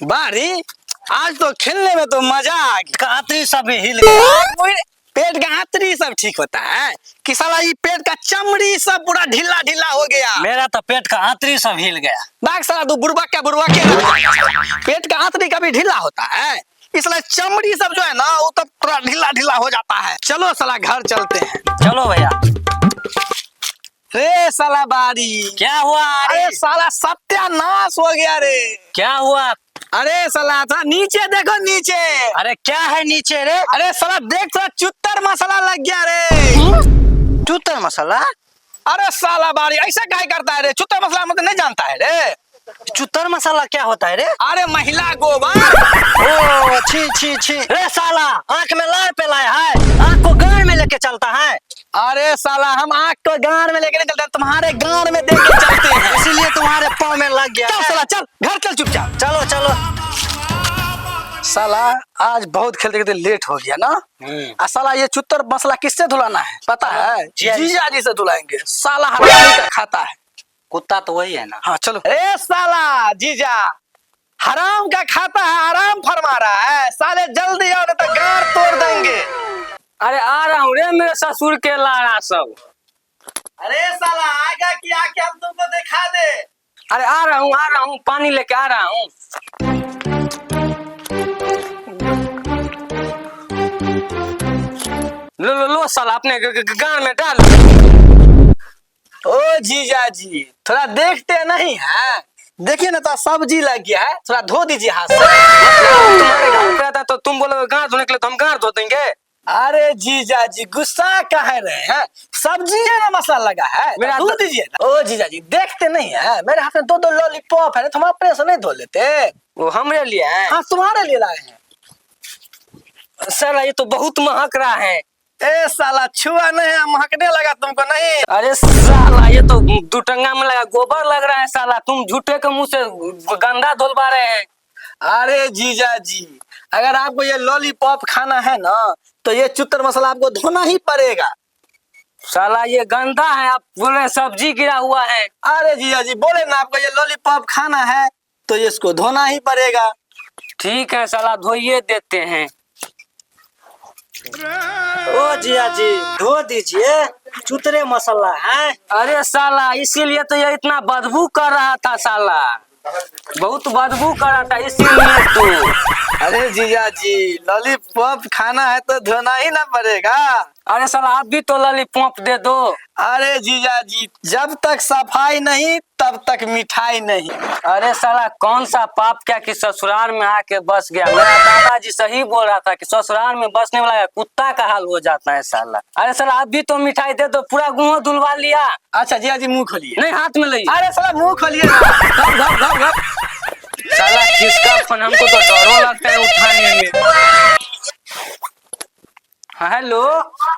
बारी आज तो खेलने में तो मजा आ गया। कातरी सब हिल गया। पेट का आंतरी सब ठीक होता है कि साला ये पेट का चमड़ी सब पूरा ढीला ढीला हो गया। मेरा तो पेट का आंतरी सब हिल गया। बाग साला तू बुड़बक के पेट का आंतरी का भी ढीला होता है, इसलिए चमड़ी सब जो है ना वो तो पूरा ढीला ढीला हो जाता है। चलो साला घर चलते हैं। चलो भैया। रे साला बारी क्या हुआ? अरे साला सत्यानाश हो गया रे। क्या हुआ? अरे साला था नीचे देखो नीचे। अरे क्या है नीचे रे? अरे साला देख साला चुत्तर मसाला लग गया रे। चुत्तर मसाला? अरे साला बारी ऐसा क्या करता है रे? चुत्तर मसाला मतलब नहीं जानता है रे? चुत्तर मसाला क्या होता है रे? अरे महिला गोबर। ओ छी छी छी। रे साला आंख में लाए पे लाया है, आंख को गाड़ में लेके चलता है। अरे साला हम आंख को गांड में लेके नहीं चलते, तुम्हारे गांड में देख के चलते हैं, इसीलिए तुम्हारे पाँव में लग गया। चल साला चल घर चल चुपचाप। चलो चलो। साला आज बहुत खेलते खेलते लेट हो गया ना। साला ये चुत्तर मसला किससे धुलाना है पता है? जीजा जी से धुलाएंगे। साला हरामी का खाता है। कुत्ता तो वही है ना। हाँ चलो। ए साला जीजा हराम का खाता है, आराम फरमा रहा है। साले जल्दी आओ नहीं तो गाड़ तोड़ देंगे। अरे आ रहा हूँ रे मेरे ससुर के लाड़ा सब। अरे साला आगा की आके हम तुमको दिखा दे। अरे आ रहा हूँ पानी लेके आ रहा हूँ। लो लो लो साला अपने गान में डाल। ओ जीजा जी थोड़ा देखते नहीं है? देखिए ना तो सब्जी लग गया है, थोड़ा धो दीजिए हाथ से। तुम्हारे घर पे आता तो तुम बोलोगे गांड धोने के लिए, तो हम गांड धो देंगे। अरे जीजा जी गुस्सा काहे रहे हैं? सब्जी है ना मसाला लगा है, मेरा धो दीजिए ना। ओ जीजा जी देखते नहीं है? मेरे हाथ में दो दो लॉलीपॉप है, तुम अपने से नहीं धो लेते? वो हमरे लिए है। हाँ तुम्हारे लिए लाए हैं। साला ये तो बहुत महक रहा है। ए साला छुआ नहीं है, महकने लगा तुमको नहीं? अरे साला ये तो दुटंगा में लगा गोबर लग रहा है। साला तुम झूठे के मुंह से गंदा धुलवा रहे हैं। अरे जीजा जी अगर आपको ये लॉलीपॉप खाना है ना तो ये चुत्तर मसाला आपको धोना ही पड़ेगा। साला ये गंदा है, आप बोल रहे हैं सब्जी गिरा हुआ है। अरे जीजा जी बोले ना आपको ये लॉलीपॉप खाना है तो ये इसको धोना ही पड़ेगा। ठीक है साला धोइए देते हैं। ओ जिया जी धो दीजिए, चुतरे मसाला है। अरे साला इसीलिए तो ये इतना बदबू कर रहा था। साला बहुत बदबू कर रहा था इसीलिए तो। अरे जीजा जी लॉलीपॉप खाना है तो धोना ही ना पड़ेगा। अरे साला आप भी तो लॉलीपॉप दे दो। अरे जीजा जी जब तक सफाई नहीं तब तक मिठाई नहीं। अरे साला कौन सा पाप क्या कि ससुराल में आके बस गया। मेरा दादाजी सही बोल रहा था कि ससुराल में बसने वाला कुत्ता का हाल हो जाता है साला। अरे साला आप भी तो मिठाई दे दो, पूरा गुह धुलवा लिया। अच्छा जीजा जी मुंह खोलिए। नहीं हाथ में ली। अरे साला मुंह खोलिए ना। घप घप घप घप। साला किसका फोन, हमको तो डरो लगता है उठाने में। हाँ हेलो।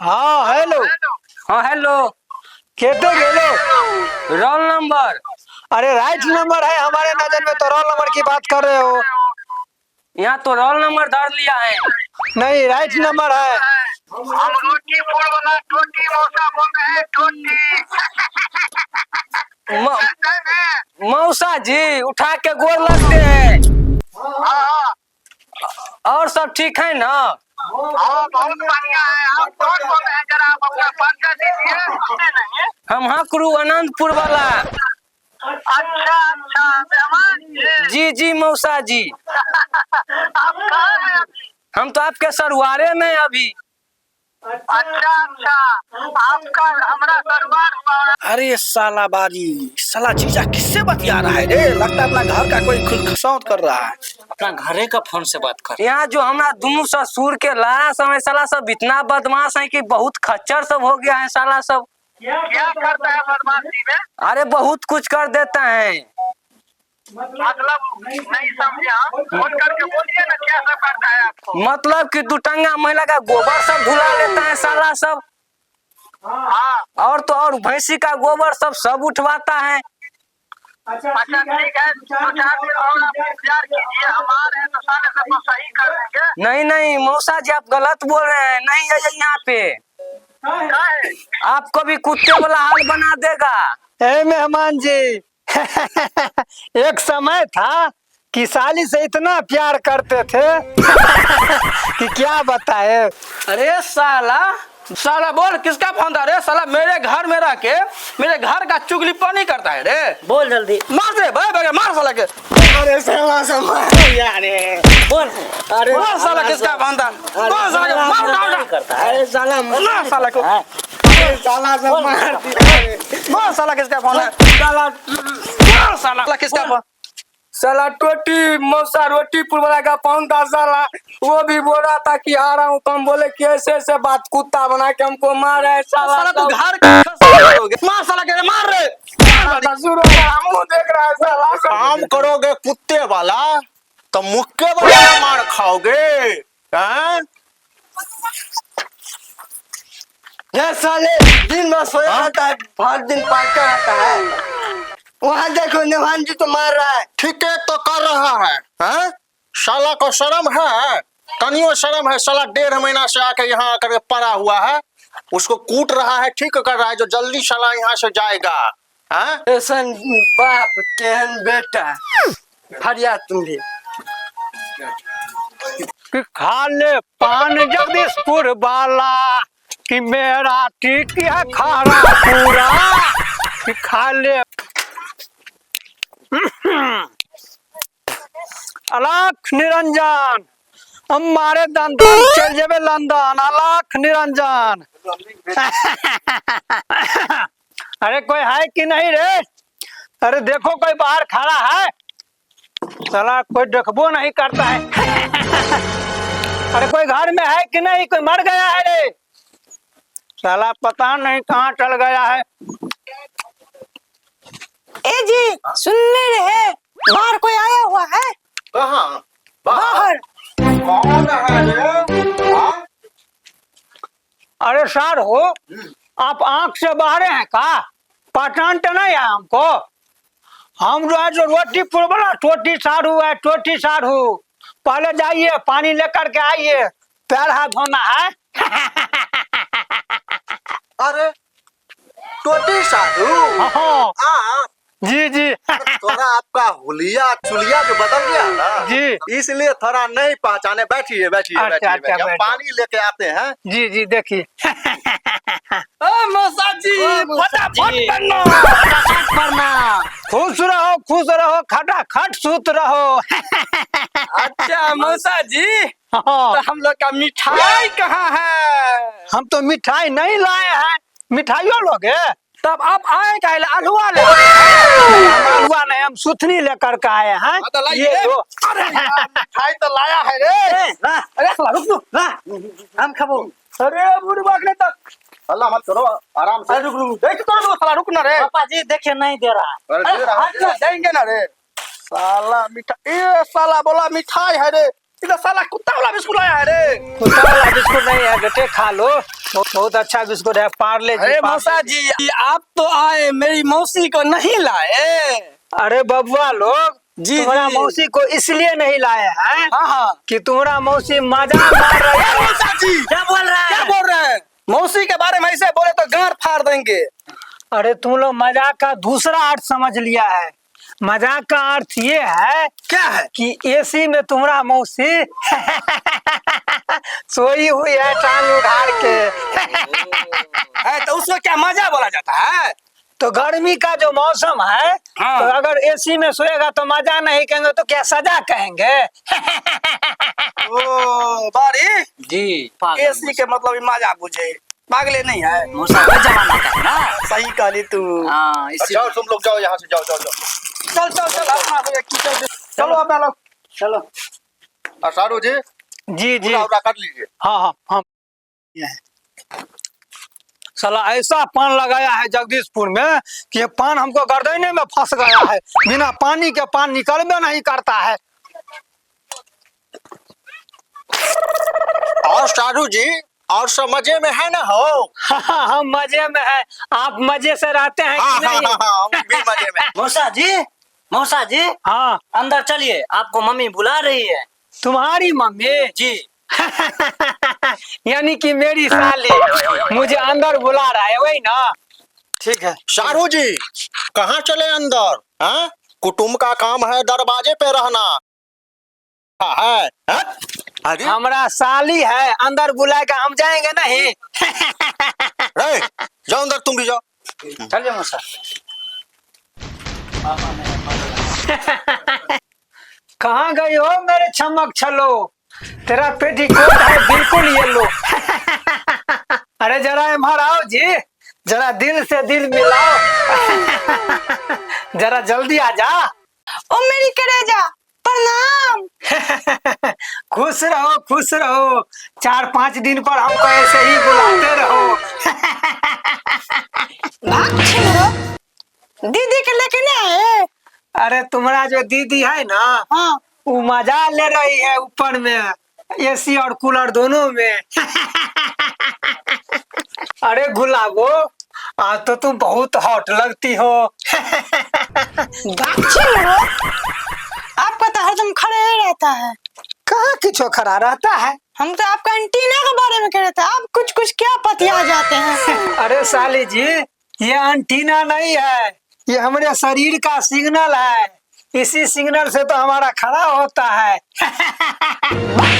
हाँ हेलो। हाँ हेलो। कहते गेलो रोल नंबर। अरे राइट नंबर है हमारे नजर में, तो रोल नंबर की बात कर रहे हो? यहाँ तो रोल नंबर धर लिया है। नहीं राइट नंबर है। हम रोटी फोड़ वाला टोटी मौसा बोल रहे हैं। टोटी मौसा जी उठा के गोर लगते हैं। हाँ और सब ठीक है ना? हाँ बहुत बढ़िया है। आप कौन बोल रहे हैं? जरा आप अपना परिचय दीजिए। हम हकरू अनंतपुर वाला। अच्छा अच्छा मेहमान जी जी मौसा जी। आप कहाँ हैं अभी? हम तो आपके सरवारे में अभी। अच्छा अच्छा आपका हमारा दरबार। अरे साला बाजी साला जीजा किससे बतिया रहा है रे? लगता है अपना घर का कोई खुलखसौत कर रहा है। अपना घरे का फोन से बात कर। यहाँ जो हमारा दोनों ससुर के लाया समय साला सब इतना बदमाश है कि बहुत खच्चर सब हो गया है। साला सब क्या करता है बदमाशी में? अरे बहुत कुछ कर देता है। मतलब नहीं समझा। फोन करके बोलिए ना क्या सब करता है आपको। मतलब कि दुटंगा महिला का गोबर सब धुला लेता है साला सब। हाँ और तो और भैंसी का गोबर सब उठवाता है। अच्छा ठीक है। दो चार दिन और आप इंतजार कीजिए, हम आ रहे हैं तो साले सबको सही कर देंगे। नहीं नहीं मौसा जी आप गलत बोल रहे हैं। नहीं है यहाँ पे क्या है? आपको भी कुत्ते वाला हाल बना देगा। ए मेहमान जी एक समय था कि साली से इतना प्यार करते थे कि क्या बताए। अरे साला साला बोल किसका फोन था रे साला, मेरे घर में रह के मेरे घर का चुगलीपनी करता है रे। बोल जल्दी मार दे भाई भाई मार साला के, अरे साला बोल। अरे मार साला किसका फोन था, मार साला के, मार करता है। अरे साला मार साला को, साला से मार दिया। मार साला किसका फोन है, साला मार साला किसका फोन। साला टोटी मौसा रोटी पुरवाला का फोन था साला, वो भी बोल रहा था कि आ रहा हूँ, तो हम बोले कि ऐसे ऐसे बात, कुत्ता बना के हमको मार रहा है साला। साला तू घर का मार साला के, मार रे हम देख रहा है साला। काम करोगे कुत्ते वाला तो मुक्के वाला मार खाओगे। हैं? ये साले दिन में सोया रहता है, हर दिन पढ़ता रहता है। वहाँ देखो निभान जी तो मार रहा है। ठीक है तो कर रहा है, हैं? साला को शर्म है, तनियो शर्म है। साला 1.5 महीना से आके यहाँ आकर के पड़ा हुआ है, उसको कूट रहा है, ठीक कर रहा है, जो जल्दी साला यहाँ से जाएगा। हैं? ऐसन बाप केहन बेटा फरिया तुम भी कि खा ले पान जगदीशपुर वाला कि मेरा टीक है खारा पूरा कि खा ले। अलख निरंजन हमारे दंतन चल जेबे लंदन। अलख निरंजन अरे कोई है कि नहीं रे? अरे देखो कोई बाहर खड़ा है, साला कोई देखबो नहीं करता है। अरे कोई घर में है कि नहीं? कोई मर गया है रे? साला पता नहीं कहाँ चल गया है। ए जी सुनने रहे बाहर कोई आया हुआ है? कहाँ? बाहर कौन है ये? हाँ? अरे सर हो, आप आंख से बाहर हैं का? पहचान तो नहीं है हमको? हम जो है जो रोटी पुरबला टोटी सारू है, टोटी सारू। पहले जाइए पानी लेकर के आइए, पैर हाथ धोना है। अरे टोटी साधु। हाँ हाँ, जी जी थोड़ा आपका हुलिया चुलिया जो बदल गया ना, जी इसलिए थोड़ा नहीं पहचाने। बैठिए बैठिए अच्छा, बैठिए, अच्छा, बैठिए। हम बैठो। पानी लेके आते हैं। जी जी देखिए। ओ मौसा जी फटाफट करना, खुश रहो खटा खट सूत रहो। अच्छा मौसा जी हाँ, तो हम लोग का मिठाई कहाँ है? हम तो मिठाई नहीं लाए हैं, मिठाइयों लोगे? तब आप आए का अलुआ ले हम हुआ नहीं, हम सुथनी लेकर के आए हैं। तो लाइए। ये दो। अरे यार, मिठाई तो लाया है रे। अरे साला रुक रुक, हम खबो। अरे बुढ़वा ने तो हल्ला मत करो, आराम से। रुक रुक देख तो लो साला, रुक ना रे। पापा जी देखिए नहीं दे रहा। अरे दे रहा है, हाथ ना देंगे ना रे साला। मिठाई ये साला बोला मिठाई है रे, इधर साला कुत्ता वाला बिस्कुट लाया है रे। कुत्ता वाला बिस्कुट नहीं है बेटे, खा लो, बहुत अच्छा बिस्कुट है, पार्ले जी। अरे मौसा जी आप तो आए, मेरी मौसी को नहीं लाए। अरे बबुआ लोग जी, तुम्हारा जी। मौसी को इसलिए नहीं लाए हैं हाँ हाँ कि तुम्हारा मौसी मजा मार रही है। मौसा जी क्या बोल रहा क्या है? बोल रहे हैं? मौसी के बारे में ऐसे बोले तो गांड फाड़ देंगे। अरे तुम लोग मजाक का दूसरा अर्थ समझ लिया है। मजाक का अर्थ ये है क्या है? कि एसी में तुम्हारा मौसी सोई हुई है टांग उखाड़ के। है तो उसमें क्या मजा बोला जाता है? तो गर्मी का जो मौसम है, हाँ। तो अगर एसी में सोएगा तो मजा नहीं कहेंगे तो क्या सजा कहेंगे? ओ बारी जी एसी के मतलब ही मजा बुझे, पागले नहीं है। मौसा का जमाना का है ना। सही कहली तू। हाँ इसी जाओ तुम लोग, जाओ यहाँ से, जाओ जाओ जाओ। चल चल चल अपना हो गया, कीचड़ दे। चलो अपना लोग चलो। सारू जी जी जी पूरा कर लीजिए। हाँ हाँ हाँ। ये है। साला ऐसा पान लगाया है जगदीशपुर में कि ये पान हमको गर्दने में फंस गया है, बिना पानी के पान निकलबे नहीं करता है। और सारू जी और सब मजे में है ना हो? हाँ, हम मजे में है, आप मजे से रहते हैं हाँ कि हाँ नहीं? हाँ, हम भी मजे में। मौसा जी हाँ, अंदर चलिए, आपको मम्मी बुला रही है। तुम्हारी मम्मी जी यानी कि मेरी साली मुझे अंदर बुला रहा है, वही ना? ठीक है। सारू जी कहाँ चले अंदर? हाँ, कुटुंब का काम है दरवाजे पे रहना, है हाँ? आगे हमारा साली है, अंदर बुलाएगा, हम जाएंगे नहीं। रे, जाओ अंदर, तुम भी जाओ। चलिए मौसा। कहाँ गई हो मेरे चमक छलो? तेरा पेटीकोट है बिल्कुल येलो। अरे जरा इधर आओ जी, जरा दिल से दिल मिलाओ। जरा जल्दी आ जा। ओ मेरी कलेजा, प्रणाम। खुश रहो खुश रहो, 4-5 दिन पर हमको ऐसे ही बुलाते रहो। भाग छिलो, दीदी के लेके नहीं आए? अरे तुम्हारा जो दीदी है ना, हाँ, वो मजा ले रही है ऊपर में, एसी और कूलर दोनों में। अरे गुलाबो, आज तो तुम बहुत हॉट लगती हो। भाग छिलो, आपका तो हरदम खड़े ही रहता है। कहाँ किचो खड़ा रहता है? हम तो आपका एंटीना के बारे में कह रहे थे, आप कुछ कुछ क्या पतिया जाते हैं। अरे साली जी, ये एंटीना नहीं है, ये हमारे शरीर का सिग्नल है। इसी सिग्नल से तो हमारा खड़ा होता है।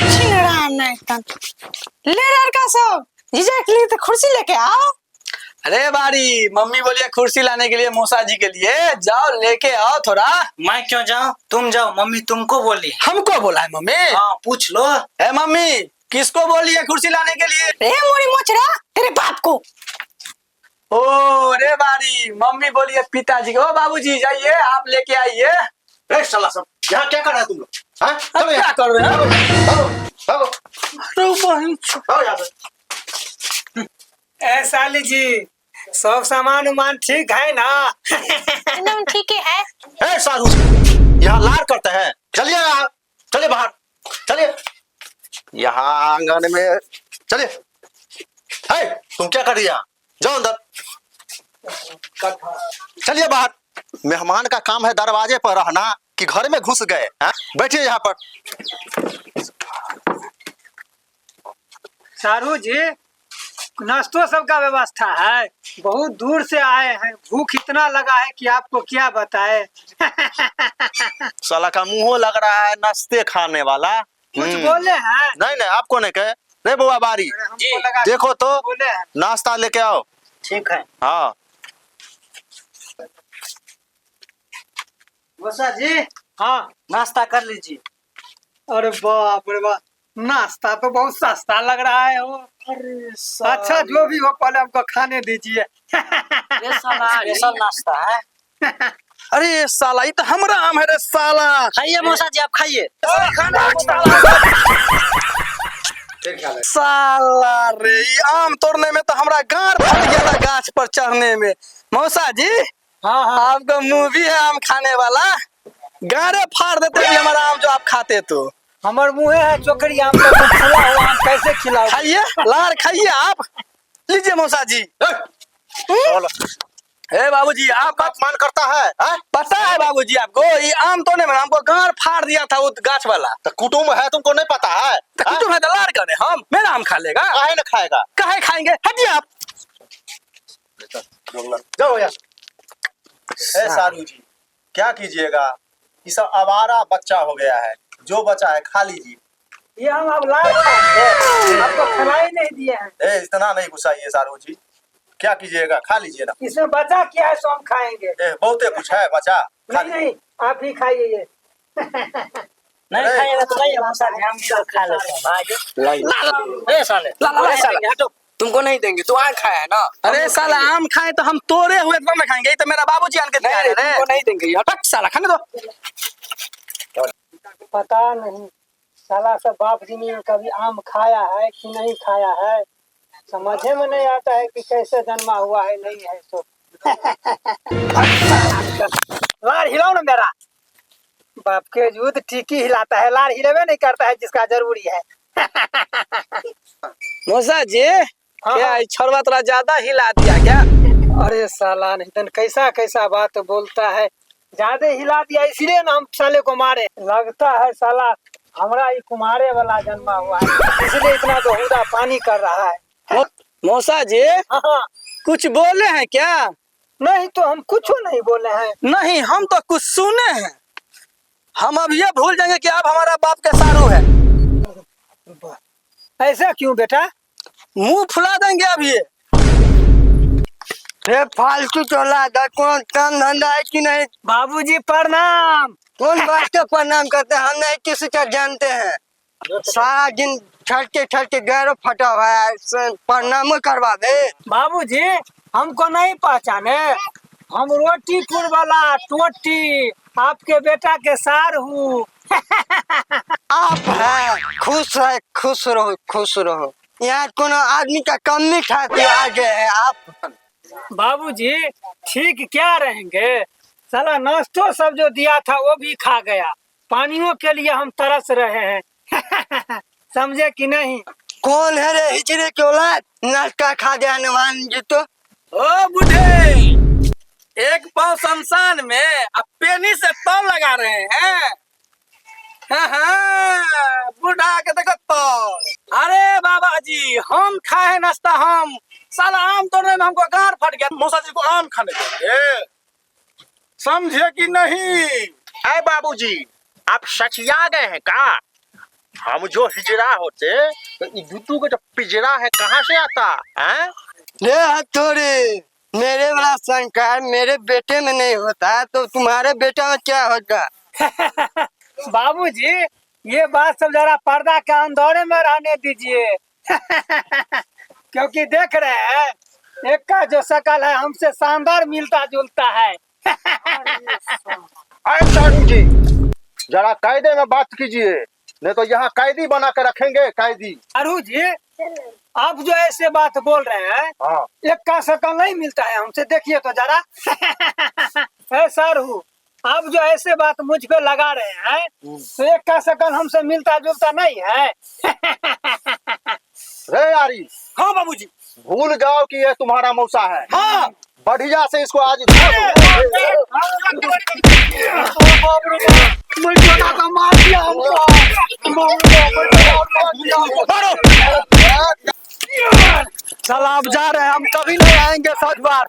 छिल रहा नहीं तन। ले लड़का सब, जीजा के लिए तो कुर्सी लेके आओ। अरे बारी, मम्मी बोलिए कुर्सी लाने के लिए मौसा जी के लिए, जाओ लेके आओ थोड़ा। मैं क्यों जाऊं? तुम जाओ, मम्मी तुमको बोली। हमको बोला है मम्मी? हाँ पूछ लो। ए मम्मी, किसको बोली है कुर्सी लाने के लिए? रे मोरी मोचरा, तेरे बाप को। ओ रे बारी, मम्मी बोली है पिताजी को। ओ बाबूजी जाइए, आप लेके आइए। रे साला सब, यहाँ क्या कर रहे हो तुम लोग? हाँ? अब चलो क्या यहाँ, कर रहे हैं? भागो, भागो, अरे बहन, भागो यहाँ से। ए साली जी, सब सामान उमान ठीक है ना? एकदम ठीक है। ए साधु, यहाँ लार करते हैं। चलिए यहाँ, चलिए बाहर, चलिए यहाँ आंगन में, चलिए। है, तुम क्या कर रही है यहाँ? जाओ अंदर, चलिए बाहर। मेहमान का काम है दरवाजे पर रहना, कि घर में घुस गए हैं? बैठिए यहाँ पर। सारू जी, नाश्तो सबका व्यवस्था है, बहुत दूर से आए हैं, भूख इतना लगा है कि आपको क्या बताए। साला का मुंह लग रहा है नाश्ते खाने वाला। कुछ बोले हैं? नहीं नहीं, आपको नहीं कहे। नहीं बुआ बारी, हमको लगा देखो तो बोले हैं। नाश्ता लेके आओ। ठीक है हाँ मौसा जी, हाँ, नाश्ता कर लीजिए। अरे बाप रे बाप, नाश्ता तो बहुत सस्ता लग रहा है वो। अच्छा जो भी हो, पहले हमको खाने दीजिए। ये साला स्पेशल नाश्ता है। अरे साला, ये तो हमरा आम है रे साला। खाइए मौसा जी, आप खाइए। साला रे, ये आम तोड़ने में तो हमरा गांड फट गया था गाछ पर चढ़ने में। मौसा जी, हाँ हाँ, आपका मुंह भी है आम खाने वाला, गाड़े फाड़ देते भी हमारा आम जो आप खाते तो। हमारे मुँह है चोकरी आम का, तो फुला हुआ आम कैसे खिलाओ? खाइए, लार खाइए आप। लीजिए मौसा जी। ए बाबूजी, आप अपमान करता है, हाँ? पता है बाबूजी आपको, ये आम तोड़ने में हमको गांड फाड़ दिया था वो गाछ वाला। तो कुटुम्ब है, तुमको नहीं पता है? तो कुटुम्ब है तो लार करे, हम मेरा आम खा लेगा? काहे न खाएगा? काहे खाएंगे, हटिए आप। जाओ यार। ए साधु जी, क्या कीजिएगा, ये सब आवारा बच्चा हो गया है, जो बचा है खा लीजिए। ये हम अब लाल खाएंगे, आपको खिलाई नहीं दिए हैं। ए इतना नहीं गुस्साइए साधु जी, क्या कीजिएगा, खा लीजिए ना। इसमें बचा क्या है, सो हम खाएंगे। ए बहुते कुछ है बचा, खा नहीं नहीं, आप ही खाइए ये। नहीं खाइएगा तो लाइए मौसा जी, हम सब खा लेते हैं। भाई ए साले, ला, हटो, तुमको नहीं देंगे, तू आम खाया है ना। अरे साला, आम खाए तो हम तोड़े हुए तो ना खाएंगे, ये तो मेरा बाबूजी आन के दिया है रे। तुमको नहीं देंगे। हट साला, खाने दो। पता नहीं साला सब बाप जी ने कभी आम खाया है कि नहीं खाया है, समझे में नहीं आता है कि कैसे जन्मा हुआ है, नहीं है तो। लार हिलाओ ना मेरा। बाप के जूत टीकी हिलाता है, लार हिलेवे नहीं करता है जिसका जरूरी है। मौसा जी, हाँ, क्या हाँ। ये छोरवा थोड़ा ज्यादा हिला दिया क्या? अरे साला नहीं, कैसा कैसा बात बोलता है, ज्यादा हिला दिया इसलिए ना हम साले को मारे। लगता है साला हमरा ये कुमारे वाला जन्मा हुआ है, इसलिए इतना बेहुदा पानी कर रहा है। मौसा जी, हाँ हाँ, कुछ बोले हैं क्या? नहीं तो हम कुछ नहीं बोले हैं। नहीं, हम तो कुछ सुने हैं। हम अब ये भूल जाएंगे कि आप हमारा बाप के सारू है। ऐसा क्यों बेटा? मुंह फुला देंगे अब ये। फालतू चोला कौन काम धंधा है कि नहीं? बाबूजी प्रणाम। कौन बात का प्रणाम करते हैं? हम नहीं किसी का जानते हैं। सारा दिन ठरके गैरों फटा हुआ है, प्रणाम करवा दे। बाबूजी हमको नहीं पहचाने? हम रोटीपुर वाला टोटी आपके बेटा के सार हूँ। आप है खुश रहो। यहाँ कोनो आदमी का कमी खाते आगे है आप। बाबूजी ठीक क्या रहेंगे? साला नाश्तो सब जो दिया था वो भी खा गया। पानियों के लिए हम तरस रहे हैं। समझे कि नहीं? कौन है रे हिजरे के औलाद? नाश्ता खा गया नवान जी तो। ओ बूढ़े, एक पाव शमशान में अब पेनी से तौल लगा रहे हैं। हाँ, बूढ़ा के देखो तो। अरे बाबा जी, हम खाए नाश्ता, हम साला आम तोड़ने में हमको गांड फट गया। मौसा जी को आम खाने देंगे, समझे कि नहीं? अरे बाबूजी, आप सचिया गए हैं का? हम जो हिजरा होते तो ये दुद्दू का जो पिजरा है कहाँ से आता है? ले हथौड़ी, मेरे वाला संस्कार मेरे बेटे में नहीं होता तो तुम्हारे बेटे में क्या होगा? बाबूजी ये बात सब जरा पर्दा के अंदर में रहने दीजिए। क्योंकि देख रहे हैं एक का जो शकल है हमसे शानदार मिलता जुलता है। अरे सारू जी, जरा कायदे में बात कीजिए, नहीं तो यहाँ कैदी बना के रखेंगे। कैदी। अरु जी आप जो ऐसे बात बोल रहे हैं, हाँ। एक का शकल नहीं मिलता है हमसे, देखिए तो जरा। है सारू, आप जो ऐसे बात मुझ पे लगा रहे हैं तो एक का शकल हमसे मिलता जुलता नहीं है। रे यारी, हाँ बाबूजी। भूल जाओ कि ये तुम्हारा मौसा है। हाँ, बढ़िया से इसको आज चल आप जा रहे हैं, हम कभी नहीं आएंगे। 7 बार